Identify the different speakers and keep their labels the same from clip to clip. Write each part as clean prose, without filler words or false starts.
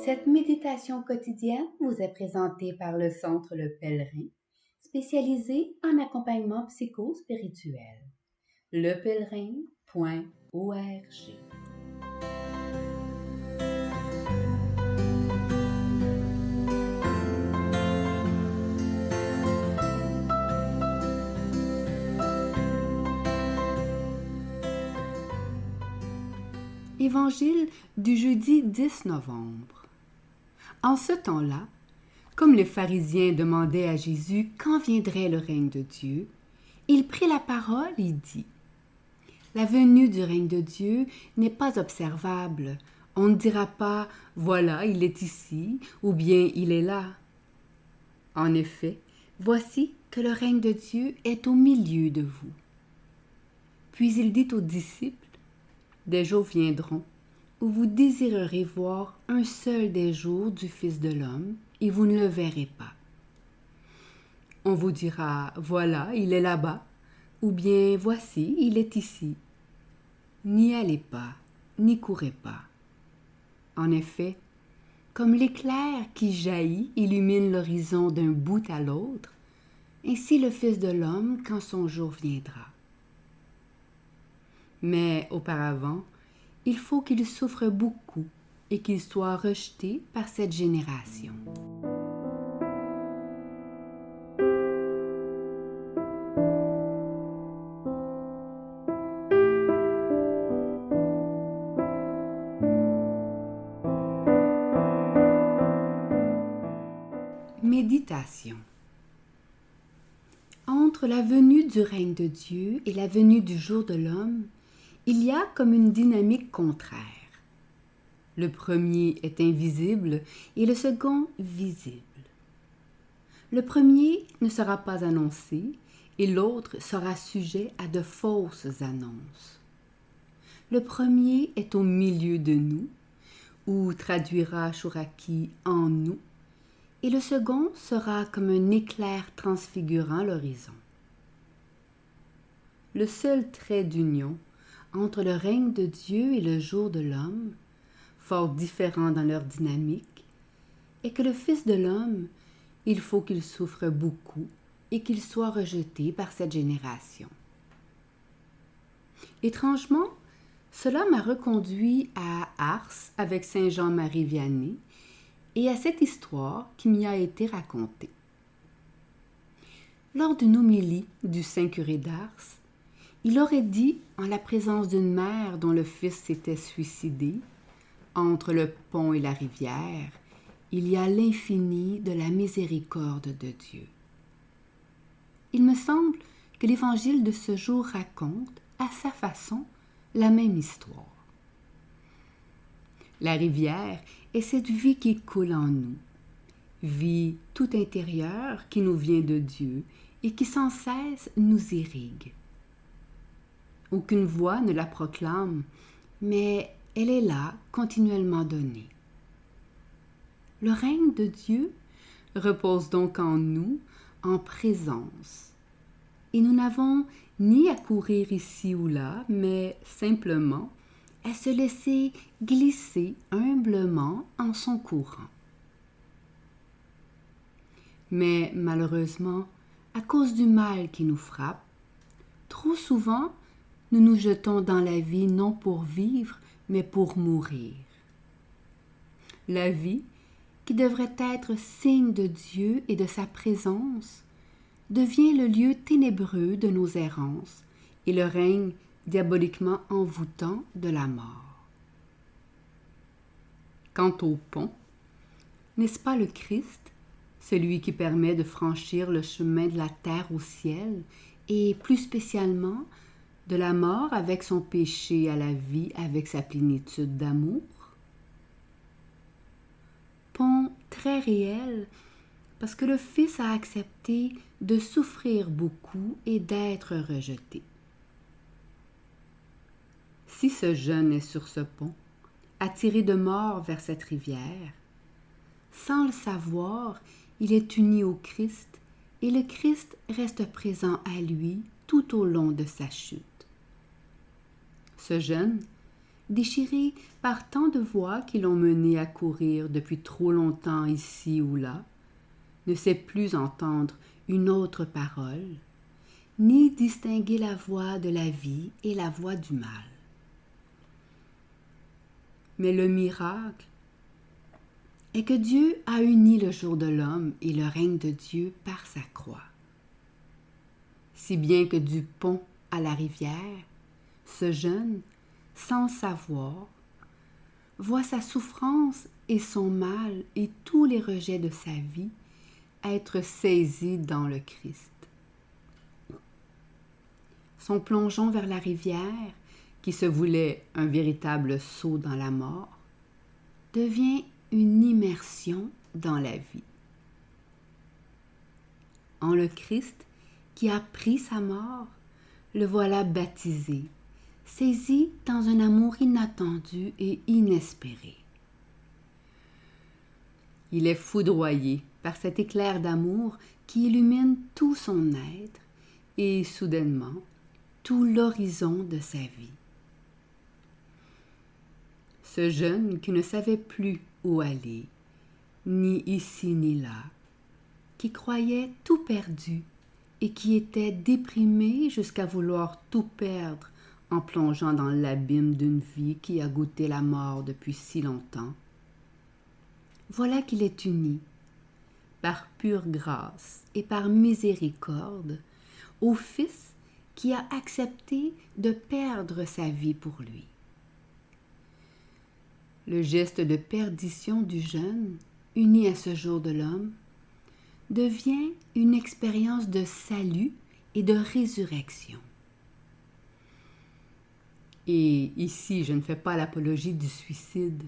Speaker 1: Cette méditation quotidienne vous est présentée par le Centre Le Pèlerin, spécialisé en accompagnement psycho-spirituel. lepèlerin.org. Évangile du jeudi 10 novembre. En ce temps-là, comme les pharisiens demandaient à Jésus quand viendrait le règne de Dieu, il prit la parole et dit : La venue du règne de Dieu n'est pas observable. On ne dira pas « Voilà, il est ici » ou bien « Il est là ». En effet, voici que le règne de Dieu est au milieu de vous. Puis il dit aux disciples : Des jours viendront où vous désirerez voir un seul des jours du Fils de l'homme et vous ne le verrez pas. On vous dira : Voilà, il est là-bas, ou bien voici, il est ici. N'y allez pas, n'y courez pas. En effet, comme l'éclair qui jaillit illumine l'horizon d'un bout à l'autre, ainsi le Fils de l'homme quand son jour viendra. Mais auparavant, il faut qu'il souffre beaucoup et qu'il soit rejeté par cette génération. Méditation. Entre la venue du règne de Dieu et la venue du jour de l'homme, il y a comme une dynamique contraire. Le premier est invisible et le second visible. Le premier ne sera pas annoncé et l'autre sera sujet à de fausses annonces. Le premier est au milieu de nous, ou traduira Chouraki en nous, et le second sera comme un éclair transfigurant l'horizon. Le seul trait d'union entre le règne de Dieu et le jour de l'homme, fort différents dans leur dynamique, est que le Fils de l'homme, il faut qu'il souffre beaucoup et qu'il soit rejeté par cette génération. Étrangement, cela m'a reconduit à Ars avec Saint Jean-Marie Vianney et à cette histoire qui m'y a été racontée. Lors d'une homélie du Saint curé d'Ars, il aurait dit, en la présence d'une mère dont le fils s'était suicidé, entre le pont et la rivière, il y a l'infini de la miséricorde de Dieu. Il me semble que l'Évangile de ce jour raconte, à sa façon, la même histoire. La rivière est cette vie qui coule en nous, vie tout intérieure qui nous vient de Dieu et qui sans cesse nous irrigue. Aucune voix ne la proclame, mais elle est là, continuellement donnée. Le règne de Dieu repose donc en nous, en présence. Et nous n'avons ni à courir ici ou là, mais simplement à se laisser glisser humblement en son courant. Mais malheureusement, à cause du mal qui nous frappe, trop souvent, nous nous jetons dans la vie non pour vivre, mais pour mourir. La vie, qui devrait être signe de Dieu et de sa présence, devient le lieu ténébreux de nos errances et le règne diaboliquement envoûtant de la mort. Quant au pont, n'est-ce pas le Christ, celui qui permet de franchir le chemin de la terre au ciel et plus spécialement de la mort avec son péché à la vie avec sa plénitude d'amour? Pont très réel parce que le Fils a accepté de souffrir beaucoup et d'être rejeté. Si ce jeune est sur ce pont, attiré de mort vers cette rivière, sans le savoir, il est uni au Christ et le Christ reste présent à lui tout au long de sa chute. Ce jeune déchiré par tant de voix qui l'ont mené à courir depuis trop longtemps ici ou là, ne sait plus entendre une autre parole, ni distinguer la voix de la vie et la voix du mal. Mais le miracle est que Dieu a uni le jour de l'homme et le règne de Dieu par sa croix. Si bien que du pont à la rivière, ce jeune, sans savoir, voit sa souffrance et son mal et tous les rejets de sa vie être saisis dans le Christ. Son plongeon vers la rivière, qui se voulait un véritable saut dans la mort, devient une immersion dans la vie. En le Christ, qui a pris sa mort, le voilà baptisé, saisi dans un amour inattendu et inespéré. Il est foudroyé par cet éclair d'amour qui illumine tout son être et, soudainement, tout l'horizon de sa vie. Ce jeune qui ne savait plus où aller, ni ici ni là, qui croyait tout perdu et qui était déprimé jusqu'à vouloir tout perdre en plongeant dans l'abîme d'une vie qui a goûté la mort depuis si longtemps. Voilà qu'il est uni, par pure grâce et par miséricorde, au Fils qui a accepté de perdre sa vie pour lui. Le geste de perdition du jeune, uni à ce jour de l'homme, devient une expérience de salut et de résurrection. Et ici, je ne fais pas l'apologie du suicide.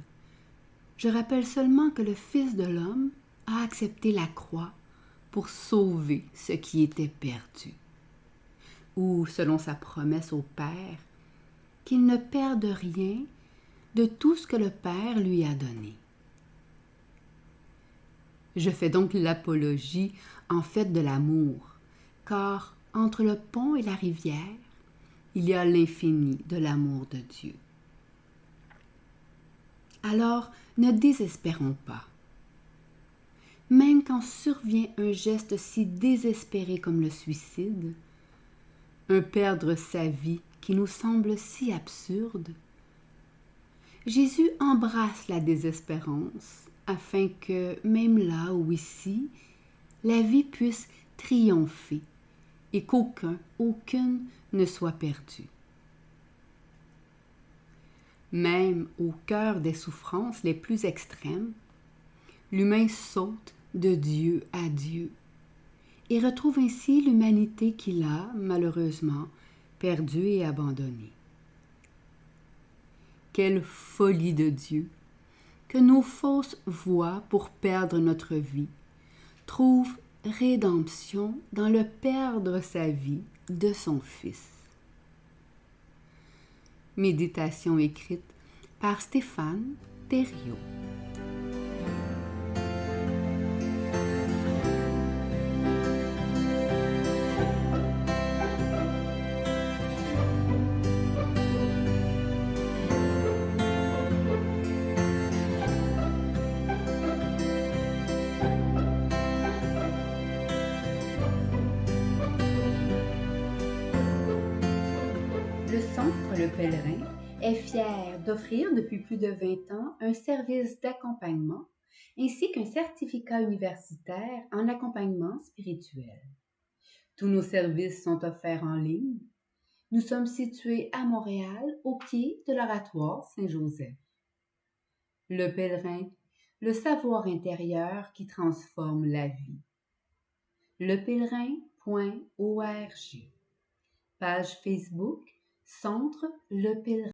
Speaker 1: Je rappelle seulement que le Fils de l'homme a accepté la croix pour sauver ce qui était perdu. Ou, selon sa promesse au Père, qu'il ne perde rien de tout ce que le Père lui a donné. Je fais donc l'apologie en fait de l'amour, car entre le pont et la rivière, il y a l'infini de l'amour de Dieu. Alors, ne désespérons pas. Même quand survient un geste si désespéré comme le suicide, un perdre sa vie qui nous semble si absurde, Jésus embrasse la désespérance afin que, même là ou ici, la vie puisse triompher et aucune ne soit perdue. Même au cœur des souffrances les plus extrêmes, l'humain saute de Dieu à Dieu et retrouve ainsi l'humanité qu'il a, malheureusement, perdue et abandonnée. Quelle folie de Dieu que nos fausses voies pour perdre notre vie trouvent rédemption dans le perdre sa vie de son Fils. Méditation écrite par Stéphane Thériault. Le Centre Le Pèlerin est fier d'offrir depuis plus de 20 ans un service d'accompagnement ainsi qu'un certificat universitaire en accompagnement spirituel. Tous nos services sont offerts en ligne. Nous sommes situés à Montréal, au pied de l'Oratoire Saint-Joseph. Le Pèlerin, le savoir intérieur qui transforme la vie. lepèlerin.org. Page Facebook, Centre Le Pèlerin.